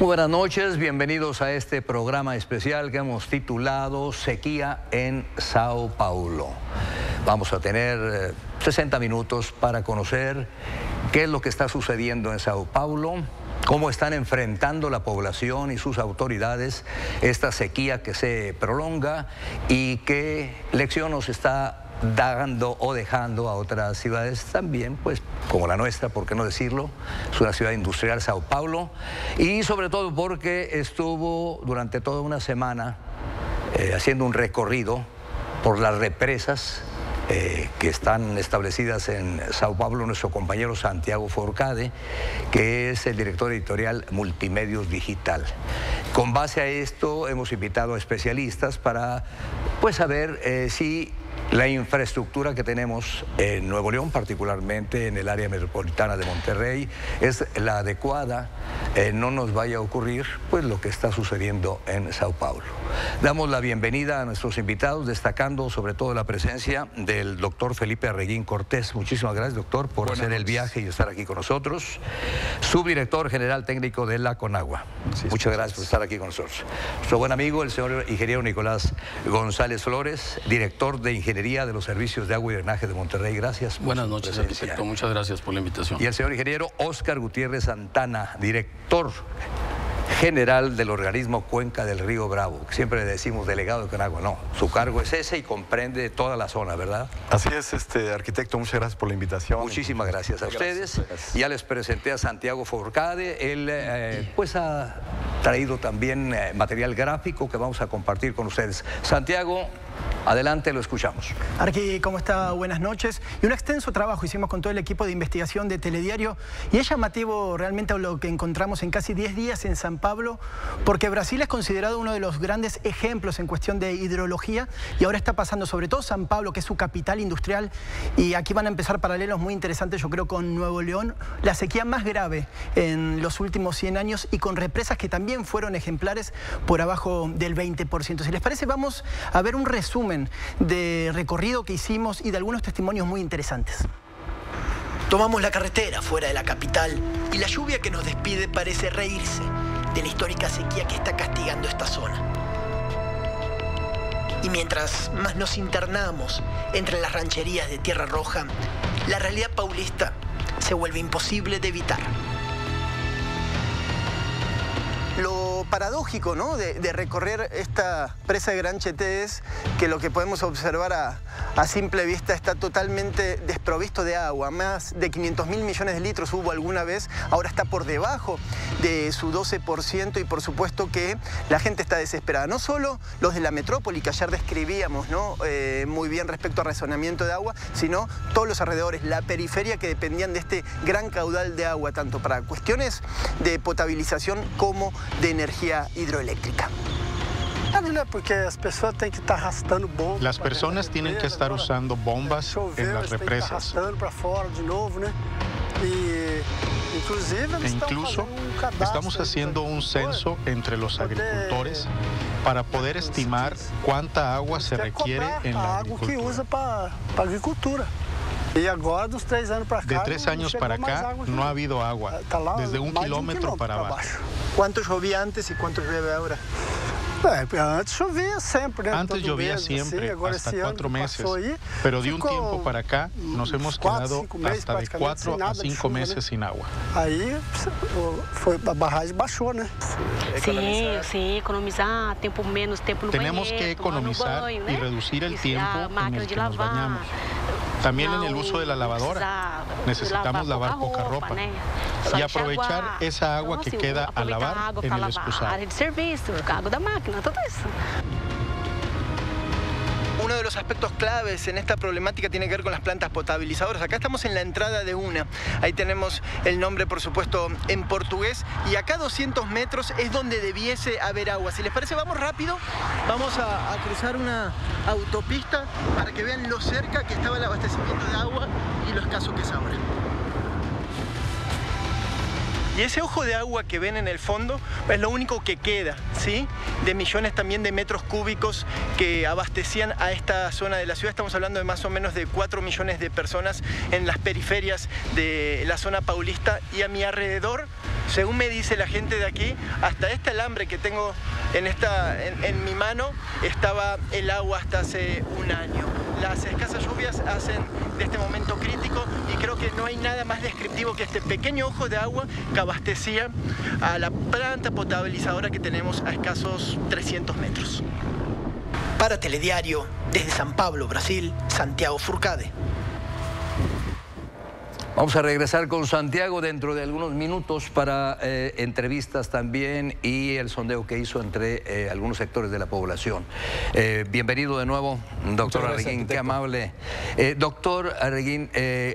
Muy buenas noches, bienvenidos a este programa especial que hemos titulado Sequía en Sao Paulo. Vamos a tener 60 minutos para conocer qué es lo que está sucediendo en Sao Paulo, cómo están enfrentando la población y sus autoridades esta sequía que se prolonga y qué lección nos está dando o dejando a otras ciudades también, pues como la nuestra, por qué no decirlo. Es una ciudad industrial, Sao Paulo, y sobre todo porque estuvo durante toda una semana haciendo un recorrido por las represas que están establecidas en Sao Paulo, nuestro compañero Santiago Forcade, que es el director editorial Multimedios Digital. Con base a esto hemos invitado a especialistas para pues saber si la infraestructura que tenemos en Nuevo León, particularmente en el área metropolitana de Monterrey, es la adecuada, no nos vaya a ocurrir pues lo que está sucediendo en Sao Paulo. Damos la bienvenida a nuestros invitados, destacando sobre todo la presencia del doctor Felipe Arreguín Cortés. Muchísimas gracias, doctor, por hacer el viaje y estar aquí con nosotros. Subdirector general técnico de la Conagua. Muchas gracias por estar aquí con nosotros. Nuestro buen amigo, el señor ingeniero Nicolás González Flores, director de Ingeniería de los Servicios de Agua y Drenaje de Monterrey. Gracias. Buenas noches, arquitecto. Muchas gracias por la invitación. Y el señor ingeniero Óscar Gutiérrez Santana, director general del organismo Cuenca del Río Bravo. Siempre le decimos delegado de Conagua. No, su cargo es ese y comprende toda la zona, ¿verdad? Así es, arquitecto. Muchas gracias por la invitación. Muchísimas gracias a ustedes. Gracias. Ya les presenté a Santiago Forcade. Él pues ha traído también material gráfico que vamos a compartir con ustedes. Santiago, adelante, lo escuchamos. Arqui, ¿cómo está? Buenas noches. Y un extenso trabajo hicimos con todo el equipo de investigación de Telediario y es llamativo realmente lo que encontramos en casi 10 días en San Pablo, porque Brasil es considerado uno de los grandes ejemplos en cuestión de hidrología y ahora está pasando sobre todo San Pablo, que es su capital industrial, y aquí van a empezar paralelos muy interesantes, yo creo, con Nuevo León, la sequía más grave en los últimos 100 años y con represas que también fueron ejemplares por abajo del 20%. Si les parece, vamos a ver un resumen de recorrido que hicimos y de algunos testimonios muy interesantes. Tomamos la carretera fuera de la capital y la lluvia que nos despide parece reírse de la histórica sequía que está castigando esta zona. Y mientras más nos internamos entre las rancherías de Tierra Roja, la realidad paulista se vuelve imposible de evitar. Lo paradójico, ¿no?, de recorrer esta presa de Gran Cheté es que lo que podemos observar a simple vista está totalmente desprovisto de agua. Más de 500.000 millones de litros hubo alguna vez, ahora está por debajo de su 12% y por supuesto que la gente está desesperada. No solo los de la metrópoli que ayer describíamos, ¿no?, muy bien respecto al razonamiento de agua, sino todos los alrededores, la periferia, que dependían de este gran caudal de agua, tanto para cuestiones de potabilización como de energía hidroeléctrica. Las personas tienen que estar usando bombas en las represas. E incluso estamos haciendo un censo entre los agricultores para poder estimar cuánta agua se requiere en la agricultura. De 3 años para acá no ha habido agua, desde 1 kilómetro para abajo. ¿Cuánto llovía antes y cuánto llueve ahora? Antes llovía siempre, hasta 4 meses, pero de un tiempo para acá nos hemos quedado hasta de 4 a 5 meses sin agua. Tenemos que economizar y reducir el tiempo en el que nos bañamos. También en el uso de la lavadora necesitamos lavar poca ropa y aprovechar esa agua que queda al lavar en el excusado. Uno de los aspectos claves en esta problemática tiene que ver con las plantas potabilizadoras. Acá estamos en la entrada de una. Ahí tenemos el nombre, por supuesto, en portugués. Y acá a 200 metros es donde debiese haber agua. Si les parece, vamos rápido. Vamos a cruzar una autopista para que vean lo cerca que estaba el abastecimiento de agua y lo escaso que es ahora. Y ese ojo de agua que ven en el fondo es lo único que queda, ¿sí?, de millones también de metros cúbicos que abastecían a esta zona de la ciudad. Estamos hablando de más o menos de 4 millones de personas en las periferias de la zona paulista, y a mi alrededor según me dice la gente de aquí, hasta este alambre que tengo en mi mano, estaba el agua hasta hace un año. Las escasas lluvias hacen de este momento crítico y creo que no hay nada más descriptivo que este pequeño ojo de agua que abastecía a la planta potabilizadora que tenemos a escasos 300 metros. Para Telediario, desde São Paulo, Brasil, Santiago Furcade. Vamos a regresar con Santiago dentro de algunos minutos para entrevistas también y el sondeo que hizo entre algunos sectores de la población. Bienvenido de nuevo, doctor Arreguín, qué amable. Doctor Arreguín,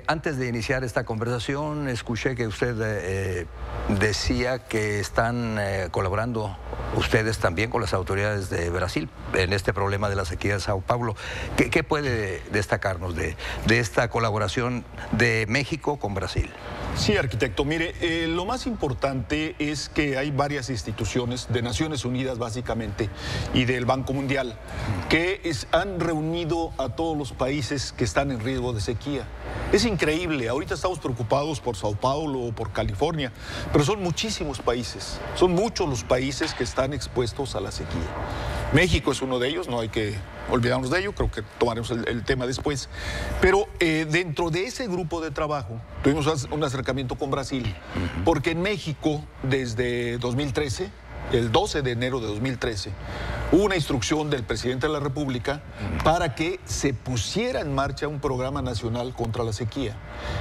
antes de iniciar esta conversación, escuché que usted decía que están colaborando ustedes también con las autoridades de Brasil en este problema de la sequía de Sao Paulo. ¿Qué puede destacarnos de esta colaboración de México con Brasil? Sí, arquitecto. Mire, lo más importante es que hay varias instituciones de Naciones Unidas, básicamente, y del Banco Mundial, que han reunido a todos los países que están en riesgo de sequía. Es increíble. Ahorita estamos preocupados por Sao Paulo o por California, pero son muchísimos países. Son muchos los países que están expuestos a la sequía. México es uno de ellos, no hay que olvidarnos de ello, creo que tomaremos el tema después. Pero dentro de ese grupo de trabajo tuvimos un acercamiento con Brasil, porque en México desde 2013, el 12 de enero de 2013, hubo una instrucción del presidente de la República para que se pusiera en marcha un programa nacional contra la sequía.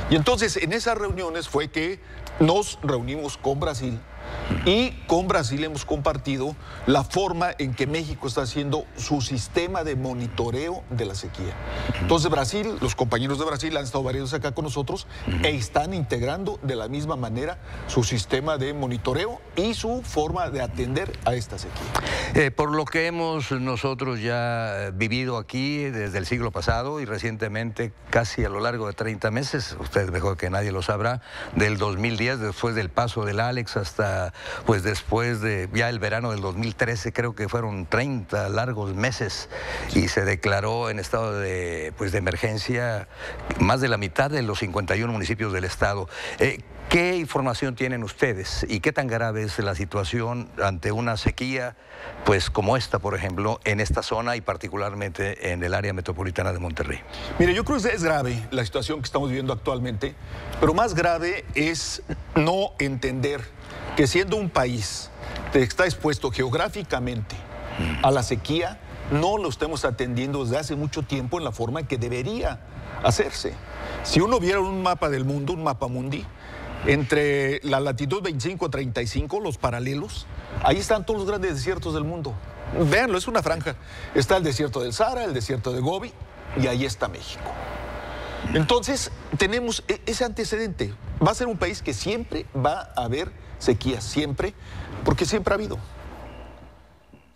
Y entonces en esas reuniones fue que nos reunimos con Brasil y con Brasil hemos compartido la forma en que México está haciendo su sistema de monitoreo de la sequía. Entonces Brasil, los compañeros de Brasil han estado varios acá con nosotros e están integrando de la misma manera su sistema de monitoreo y su forma de atender a esta sequía. Por lo que hemos nosotros ya vivido aquí desde el siglo pasado y recientemente, casi a lo largo de 30 meses, usted mejor que nadie lo sabrá, del 2010, después del paso del Alex hasta pues después de ya el verano del 2013, creo que fueron 30 largos meses y se declaró en estado de emergencia más de la mitad de los 51 municipios del estado. ¿Qué información tienen ustedes y qué tan grave es la situación ante una sequía pues como esta, por ejemplo, en esta zona y particularmente en el área metropolitana de Monterrey? Mire, yo creo que es grave la situación que estamos viviendo actualmente, pero más grave es no entender que siendo un país que está expuesto geográficamente a la sequía, no lo estemos atendiendo desde hace mucho tiempo en la forma en que debería hacerse. Si uno viera un mapa del mundo, un mapa mundi, entre la latitud 25 a 35, los paralelos, ahí están todos los grandes desiertos del mundo. Véanlo, es una franja. Está el desierto del Sahara, el desierto de Gobi, y ahí está México. Entonces, tenemos ese antecedente. Va a ser un país que siempre va a haber sequía, siempre, porque siempre ha habido.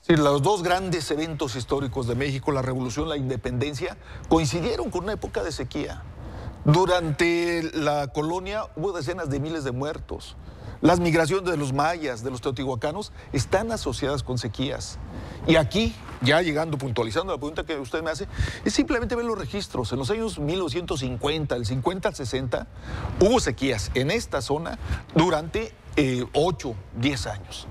Sí, los dos grandes eventos históricos de México, la Revolución, la Independencia, coincidieron con una época de sequía. Durante la colonia hubo decenas de miles de muertos. Las migraciones de los mayas, de los teotihuacanos, están asociadas con sequías. Y aquí, ya llegando, puntualizando la pregunta que usted me hace, es simplemente ver los registros. En los años 1950, del 50 al 60, hubo sequías en esta zona durante 8, 10 años.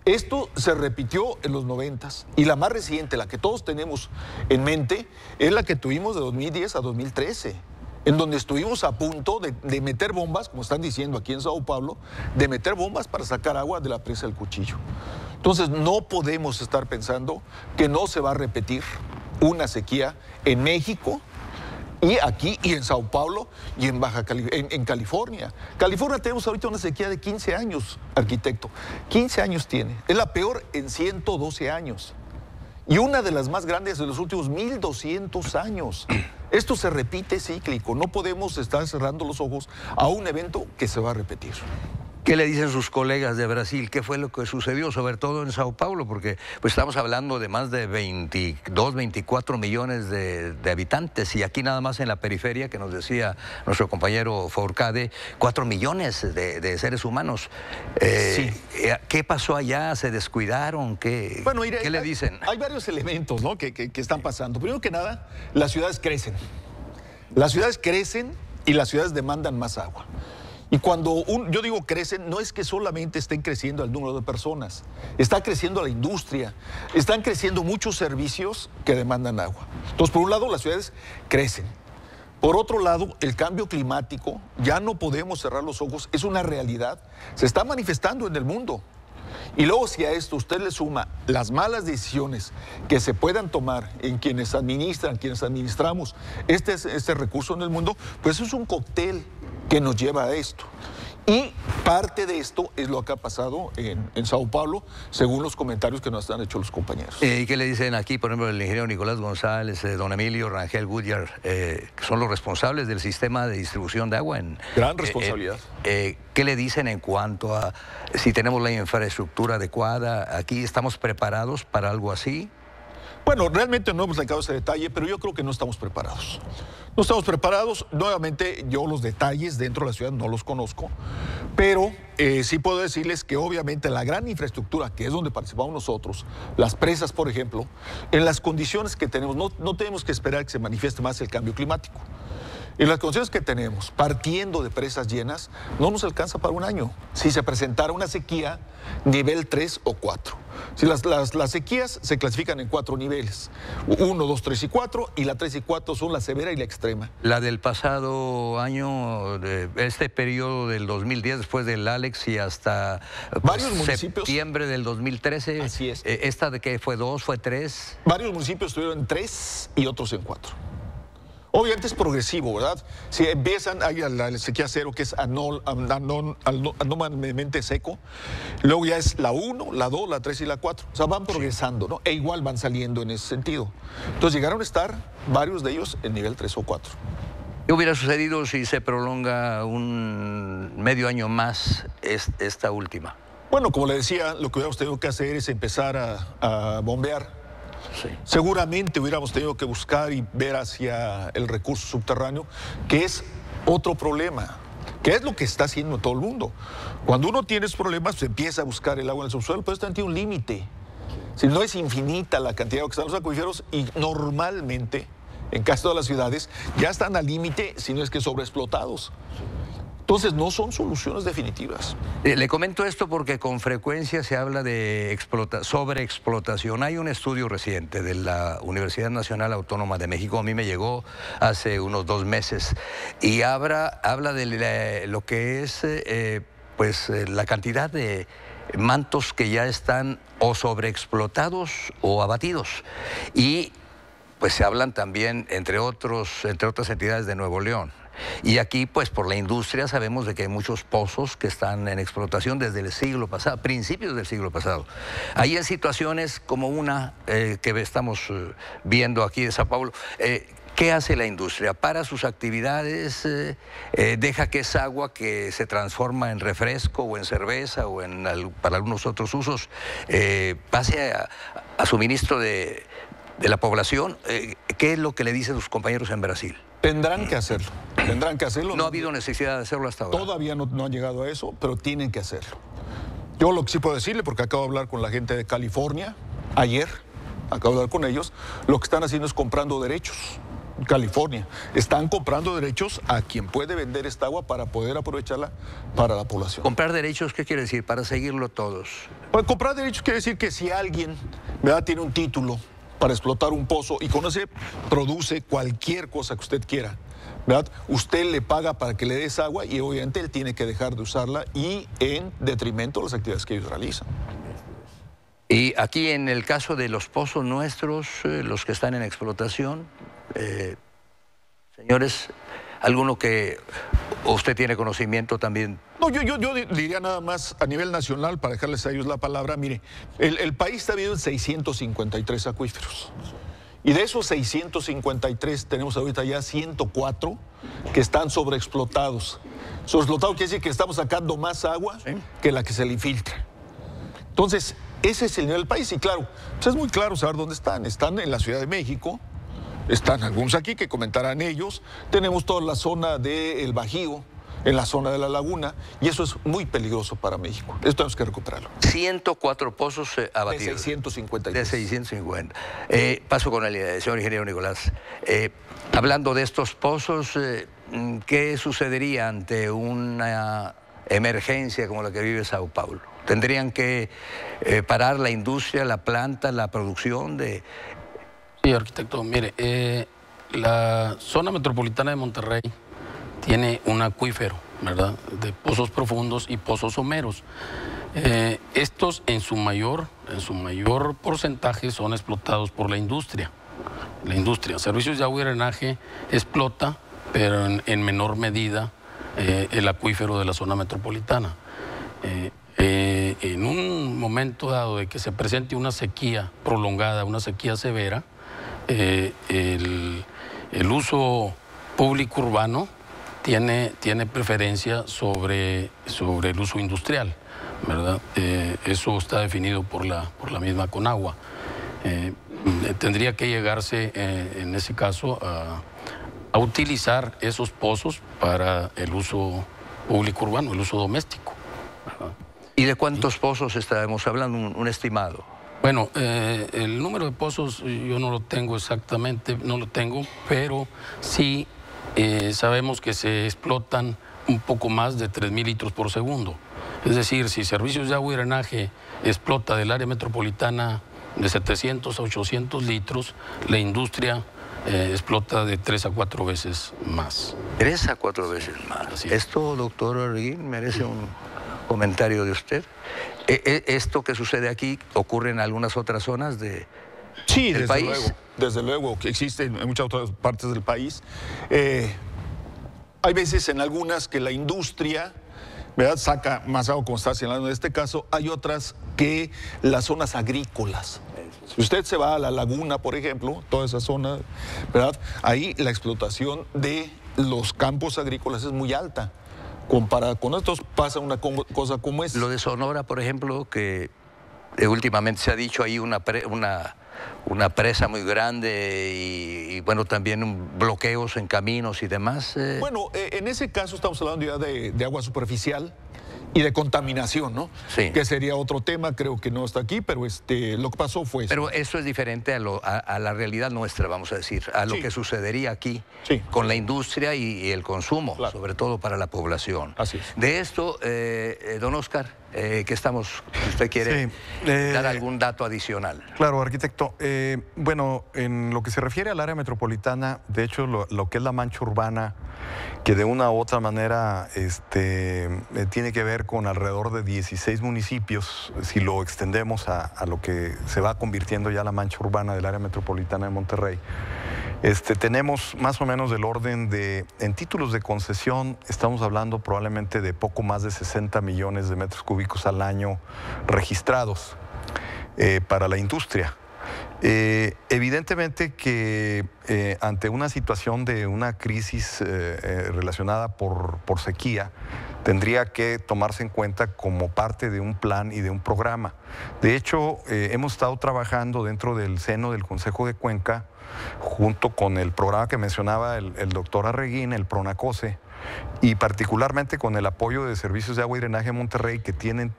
Esto se repitió en los 90s y la más reciente, la que todos tenemos en mente, es la que tuvimos de 2010 a 2013. En donde estuvimos a punto de meter bombas, como están diciendo aquí en Sao Paulo, de meter bombas para sacar agua de la presa del Cuchillo. Entonces no podemos estar pensando que no se va a repetir una sequía en México, y aquí, y en Sao Paulo, y en en California. California tenemos ahorita una sequía de 15 años, arquitecto. 15 años tiene. Es la peor en 112 años. Y una de las más grandes de los últimos 1200 años. Esto se repite cíclico. No podemos estar cerrando los ojos a un evento que se va a repetir. ¿Qué le dicen sus colegas de Brasil? ¿Qué fue lo que sucedió, sobre todo en Sao Paulo? Porque pues estamos hablando de más de 22, 24 millones de habitantes y aquí nada más en la periferia, que nos decía nuestro compañero Forcade, 4 millones de seres humanos. Sí. ¿Qué pasó allá? ¿Se descuidaron? ¿Qué le dicen? Hay varios elementos, ¿no? que están pasando. Primero que nada, las ciudades crecen. Las ciudades crecen y las ciudades demandan más agua. Y cuando yo digo crecen, no es que solamente estén creciendo el número de personas, está creciendo la industria, están creciendo muchos servicios que demandan agua. Entonces, por un lado, las ciudades crecen. Por otro lado, el cambio climático, ya no podemos cerrar los ojos, es una realidad, se está manifestando en el mundo. Y luego, si a esto usted le suma las malas decisiones que se puedan tomar en quienes administran, quienes administramos este recurso en el mundo, pues es un cóctel que nos lleva a esto. Y parte de esto es lo que ha pasado en Sao Paulo, según los comentarios que nos han hecho los compañeros. ¿Y qué le dicen aquí, por ejemplo, el ingeniero Nicolás González, don Emilio Rangel Goodyear, que son los responsables del sistema de distribución de agua? Gran responsabilidad. ¿Qué le dicen en cuanto a si tenemos la infraestructura adecuada? ¿Aquí estamos preparados para algo así? Bueno, realmente no hemos sacado ese detalle, pero yo creo que no estamos preparados. No estamos preparados. Nuevamente, yo los detalles dentro de la ciudad no los conozco, pero sí puedo decirles que obviamente la gran infraestructura, que es donde participamos nosotros, las presas, por ejemplo, en las condiciones que tenemos, no tenemos que esperar que se manifieste más el cambio climático. En las condiciones que tenemos, partiendo de presas llenas, no nos alcanza para un año. Si se presentara una sequía nivel 3 o 4. Si las sequías se clasifican en 4 niveles. 1, 2, 3 y 4, y la 3 y 4 son la severa y la extrema. La del pasado año, este periodo del 2010, después del Alex y hasta varios municipios, septiembre del 2013. Así es. ¿Esta de qué fue 2, fue 3? Varios municipios estuvieron en 3 y otros en 4. Obviamente es progresivo, ¿verdad? Si empiezan, hay la sequía 0, que es anormalmente seco, luego ya es la 1, la 2, la 3 y la 4. O sea, van progresando, ¿no? E igual van saliendo en ese sentido. Entonces llegaron a estar varios de ellos en nivel 3 o 4. ¿Qué hubiera sucedido si se prolonga un medio año más esta última? Bueno, como le decía, lo que hubiéramos tenido que hacer es empezar a bombear. Sí. Seguramente hubiéramos tenido que buscar y ver hacia el recurso subterráneo, que es otro problema, que es lo que está haciendo todo el mundo. Cuando uno tiene esos problemas, se empieza a buscar el agua en el subsuelo, pero esto tiene un límite. Si no es infinita la cantidad de agua que están en los acuíferos, y normalmente, en casi todas las ciudades, ya están al límite, si no es que sobreexplotados. Entonces, no son soluciones definitivas. Le comento esto porque con frecuencia se habla de sobreexplotación. Hay un estudio reciente de la Universidad Nacional Autónoma de México, a mí me llegó hace unos 2 meses, y habla de lo que es la cantidad de mantos que ya están o sobreexplotados o abatidos. Y pues se hablan también, entre otras entidades de Nuevo León. Y aquí, pues, por la industria sabemos de que hay muchos pozos que están en explotación desde el siglo pasado, principios del siglo pasado. Hay situaciones como una que estamos viendo aquí de Sao Paulo. ¿Qué hace la industria? Para sus actividades, deja que esa agua que se transforma en refresco o en cerveza o para algunos otros usos pase a suministro de la población. ¿Qué es lo que le dicen sus compañeros en Brasil? Tendrán que hacerlo, tendrán que hacerlo. No ha habido necesidad de hacerlo hasta ahora. Todavía no han llegado a eso, pero tienen que hacerlo. Yo lo que sí puedo decirle, porque acabo de hablar con la gente de California, ayer, acabo de hablar con ellos, lo que están haciendo es comprando derechos. California, están comprando derechos a quien puede vender esta agua para poder aprovecharla para la población. ¿Comprar derechos qué quiere decir? Para seguirlo todos. Pues comprar derechos quiere decir que si alguien, ¿verdad?, tiene un título para explotar un pozo y con ese produce cualquier cosa que usted quiera, ¿verdad?, usted le paga para que le dé esa agua y obviamente él tiene que dejar de usarla y en detrimento de las actividades que ellos realizan. Y aquí en el caso de los pozos nuestros, los que están en explotación, señores, ¿alguno que usted tiene conocimiento también? No, yo diría nada más a nivel nacional, para dejarles a ellos la palabra. Mire, el país está dividido en 653 acuíferos. Y de esos 653 tenemos ahorita ya 104 que están sobreexplotados. Sobreexplotado quiere decir que estamos sacando más agua que la que se le infiltra. Entonces, ese es el nivel del país. Y claro, pues es muy claro saber dónde están. Están en la Ciudad de México. Están algunos aquí que comentarán ellos. Tenemos toda la zona del Bajío, en la zona de la laguna, y eso es muy peligroso para México. Esto tenemos que recuperarlo. 104 pozos abatidos. De 650. De 650. Paso con el señor ingeniero Nicolás. Hablando de estos pozos, ¿qué sucedería ante una emergencia como la que vive Sao Paulo? ¿Tendrían que parar la industria, la planta, la producción de...? Sí, arquitecto, mire, la zona metropolitana de Monterrey tiene un acuífero, ¿verdad?, de pozos profundos y pozos someros. Estos en su mayor porcentaje son explotados por la industria. Servicios de Agua y Drenaje explota, pero en menor medida, el acuífero de la zona metropolitana. En un momento dado de que se presente una sequía prolongada, una sequía severa, el uso público urbano tiene preferencia sobre el uso industrial, ¿verdad? Eso está definido por la misma Conagua. Tendría que llegarse, en ese caso, a utilizar esos pozos para el uso público urbano, el uso doméstico, ¿verdad? ¿Y de cuántos pozos estaremos hablando, un estimado? Bueno, el número de pozos yo no lo tengo exactamente, pero sí sabemos que se explotan un poco más de 3.000 litros por segundo. Es decir, si Servicios de Agua y Drenaje explota del área metropolitana de 700 a 800 litros, la industria explota de 3 a 4 veces más. 3 a 4 veces más. Así es. ¿Esto, doctor Arguín, merece un comentario de usted? ¿Esto que sucede aquí ocurre en algunas otras zonas del país? Luego, desde luego, que existe en muchas otras partes del país. Hay veces en algunas que la industria, ¿verdad?, saca más agua, como está señalando en este caso. Hay otras que las zonas agrícolas. Si usted se va a la laguna, por ejemplo, toda esa zona, ¿verdad?, ahí la explotación de los campos agrícolas es muy alta. Comparada con estos pasa una cosa como esta. Lo de Sonora, por ejemplo, que últimamente se ha dicho ahí una presa muy grande y bueno, también bloqueos en caminos y demás. Bueno, en ese caso estamos hablando ya de agua superficial y de contaminación, ¿no? Sí. Que sería otro tema, creo que no está aquí, pero lo que pasó fue eso. Pero eso es diferente a la realidad nuestra, vamos a decir, a lo que sucedería aquí con la industria y el consumo, sobre todo para la población. Así es. De esto, don Oscar, ¿usted quiere dar algún dato adicional? Claro, arquitecto. Bueno, en lo que se refiere al área metropolitana, de hecho, lo que es la mancha urbana, que de una u otra manera tiene que ver con alrededor de 16 municipios, si lo extendemos a lo que se va convirtiendo ya la mancha urbana del área metropolitana de Monterrey. Tenemos más o menos del orden de, en títulos de concesión, estamos hablando probablemente de poco más de 60 millones de metros cúbicos al año registrados para la industria. Evidentemente que ante una situación de una crisis relacionada por sequía, tendría que tomarse en cuenta como parte de un plan y de un programa. De hecho, hemos estado trabajando dentro del seno del Consejo de Cuenca, junto con el programa que mencionaba el doctor Arguín, el PRONACOSE, y particularmente con el apoyo de Servicios de Agua y Drenaje de Monterrey, que tienen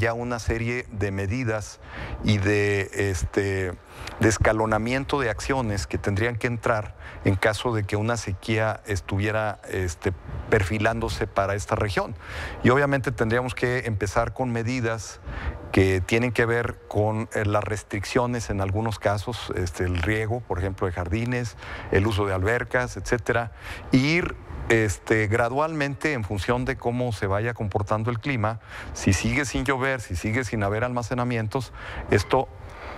ya una serie de medidas y de escalonamiento de acciones que tendrían que entrar en caso de que una sequía estuviera perfilándose para esta región. Y obviamente tendríamos que empezar con medidas que tienen que ver con las restricciones en algunos casos, el riego, por ejemplo, de jardines, el uso de albercas, etcétera, e ir gradualmente, en función de cómo se vaya comportando el clima, si sigue sin llover, si sigue sin haber almacenamientos, esto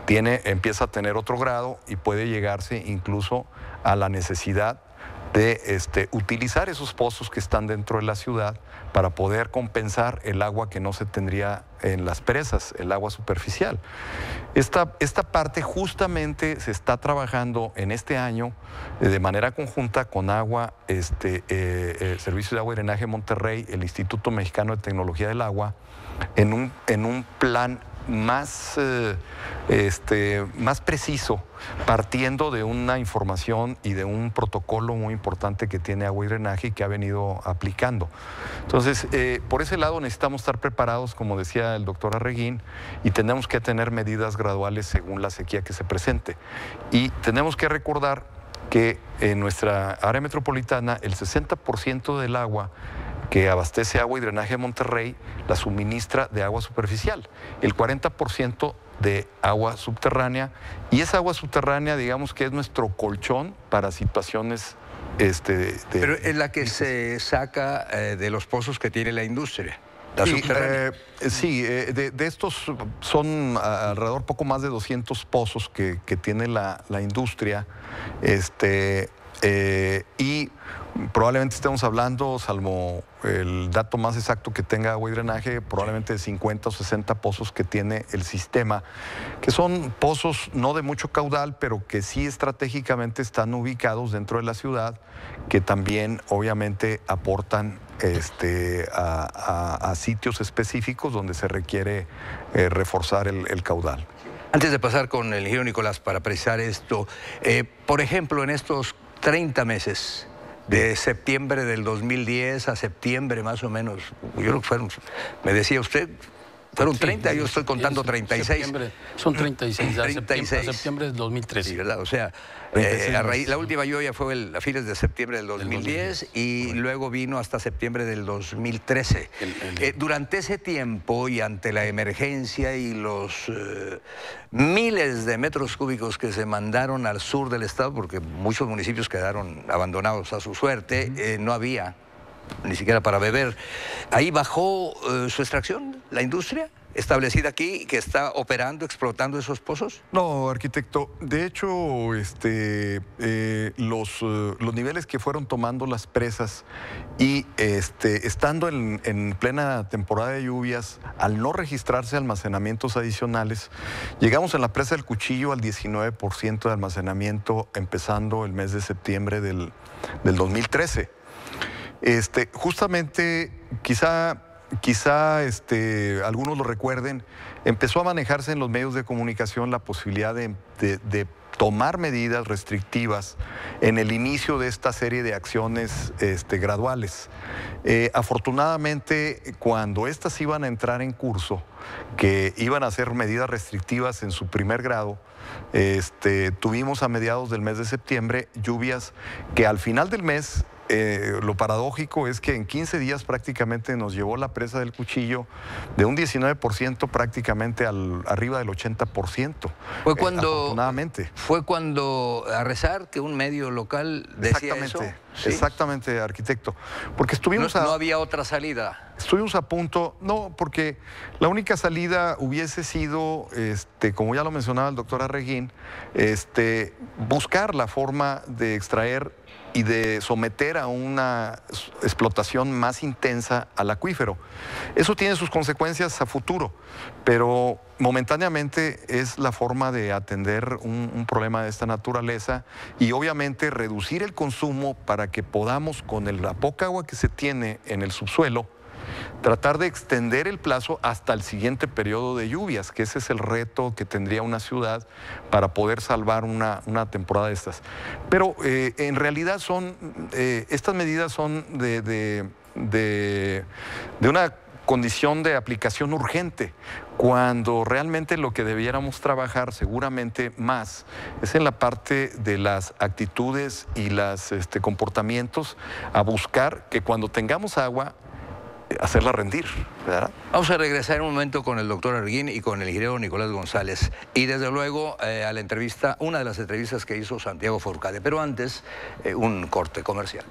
empieza a tener otro grado y puede llegarse incluso a la necesidad de utilizar esos pozos que están dentro de la ciudad para poder compensar el agua que no se tendría en las presas, el agua superficial. Esta parte justamente se está trabajando en este año de manera conjunta con Agua, Servicios de Agua y Drenaje Monterrey, el Instituto Mexicano de Tecnología del Agua, en un plan más preciso, partiendo de una información y de un protocolo muy importante que tiene Agua y Drenaje y que ha venido aplicando. Entonces, por ese lado necesitamos estar preparados, como decía el doctor Arreguín, y tenemos que tener medidas graduales según la sequía que se presente. Y tenemos que recordar que en nuestra área metropolitana el 60% del agua que abastece Agua y Drenaje de Monterrey la suministra de agua superficial, el 40% de agua subterránea, y esa agua subterránea, digamos que es nuestro colchón para situaciones Pero es la que se saca de los pozos que tiene la industria. Sí, de estos son alrededor poco más de 200 pozos que tiene la industria, y probablemente estemos hablando, salvo el dato más exacto que tenga Agua y Drenaje, probablemente de 50 o 60 pozos que tiene el sistema, que son pozos no de mucho caudal, pero que sí estratégicamente están ubicados dentro de la ciudad, que también obviamente aportan a sitios específicos donde se requiere reforzar el caudal. Antes de pasar con el ingeniero Nicolás para precisar esto, por ejemplo, en estos 30 meses, de septiembre del 2010 a septiembre más o menos, yo creo que fueron, me decía usted, fueron 30, yo estoy contando 36. Son 36, 36. A septiembre del 2013. Sí, ¿verdad? O sea, la última lluvia fue a fines de septiembre del 2010 y luego vino hasta septiembre del 2013. Durante ese tiempo y ante la emergencia y los miles de metros cúbicos que se mandaron al sur del estado, porque muchos municipios quedaron abandonados a su suerte, no había ni siquiera para beber. Ahí bajó su extracción, la industria establecida aquí, que está operando, explotando esos pozos. No, arquitecto. De hecho, los niveles que fueron tomando las presas y estando en plena temporada de lluvias, al no registrarse almacenamientos adicionales, llegamos en la presa del Cuchillo al 19% de almacenamiento empezando el mes de septiembre del 2013. Justamente, quizá algunos lo recuerden, empezó a manejarse en los medios de comunicación la posibilidad de tomar medidas restrictivas en el inicio de esta serie de acciones graduales. Afortunadamente, cuando estas iban a entrar en curso, que iban a ser medidas restrictivas en su primer grado, tuvimos a mediados del mes de septiembre lluvias que al final del mes, lo paradójico es que en 15 días prácticamente nos llevó la presa del Cuchillo de un 19% prácticamente arriba del 80%. Afortunadamente. Fue cuando a rezar que un medio local decía eso. ¿Sí? Exactamente, arquitecto. Porque estuvimos no había otra salida. Estuvimos a punto, no, porque la única salida hubiese sido, como ya lo mencionaba el doctor Arreguín, buscar la forma de extraer y de someter a una explotación más intensa al acuífero. Eso tiene sus consecuencias a futuro, pero momentáneamente es la forma de atender un problema de esta naturaleza y obviamente reducir el consumo para que podamos, con la poca agua que se tiene en el subsuelo, tratar de extender el plazo hasta el siguiente periodo de lluvias, que ese es el reto que tendría una ciudad para poder salvar una temporada de estas. Pero en realidad estas medidas son de una condición de aplicación urgente, cuando realmente lo que debiéramos trabajar seguramente más es en la parte de las actitudes y los comportamientos a buscar que cuando tengamos agua, hacerla rendir, ¿verdad? Vamos a regresar en un momento con el doctor Arreguín y con el ingeniero Nicolás González. Y desde luego a la entrevista, una de las entrevistas que hizo Santiago Fourcade. Pero antes, un corte comercial.